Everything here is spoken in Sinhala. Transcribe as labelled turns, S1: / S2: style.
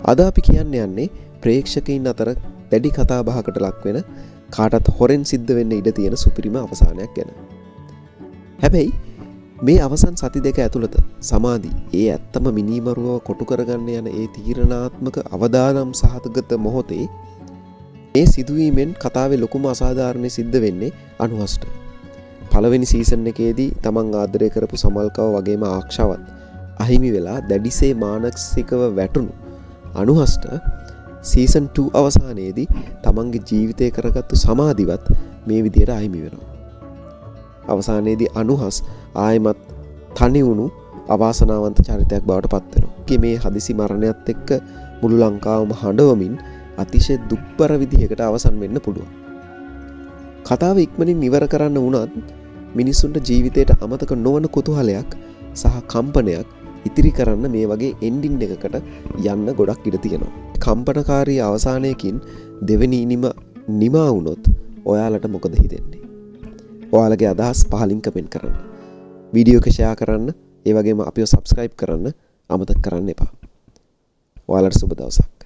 S1: අද අපි කියන්න යන්නේ ප්‍රේක්ෂකයින් අතර දැඩි කතා බහකට ලක් වෙන කාටත් හොරෙන් සිද්ධ වෙන්න ඉඩ තියෙන සුපිරිම අවසානයක් ගැන. හැබැයි මේ අවසන් සති දෙක ඇතුළත සමාධි ඒ ඇත්තම මිනීමරුවව කොටු කරගන්න යන ඒ තීරණාත්මක අවදානම් සහගත මොහොතේ මේ සිදුවීමෙන් කතාවේ ලොකුම අසාධාරණේ සිද්ධ වෙන්නේ අනුහස්ට. පළවෙනි සීසන් එකේදී තමන් ආදරය කරපු සමල්කව වගේම ආක්ෂාවත් අහිමි වෙලා දැඩිසේ මානසිකව වැටුණු අනුහස්ට සීසන් 2 අවසානයේදී තමන්ගේ ජීවිතය කරගත්තු සමාධිවත් මේ විදියට අහිමි වෙනවා. අවසානයේදී අනුහස් ආයමත් තනි වුණු අවාසනාවන්ත චරිතයක් බවට පත් වෙනවා. මේ හදිසි මරණයත් එක්ක මුළු ලංකාවම හඬවමින් අතිශය දුක්බර විදිහකට අවසන් වෙන්න පුළුවන්. කතාව ඉක්මනින් ඉවර කරන්න වුණත් මිනිස්සුන්ට ජීවිතයට අමතක නොවන කුතුහලයක් සහ කම්පනයක් ඉතිරි කරන්න මේ වගේ එන්ඩින් එකකට යන්න ගොඩක් ඉඩ තියෙනවා. කම්පනකාරී අවසානයකින් දෙවෙනි නිමා වුණොත් ඔයාලට මොකද හිතෙන්නේ? ඔයාලගේ අදහස් පහලින් කමෙන්ට් කරන්න. වීඩියෝ එක ෂෙයා කරන්න, ඒ වගේම අපිව සබ්ස්ක්‍රයිබ් කරන්න අමතක කරන්න එපා. ඔයාලට සුබ දවසක්.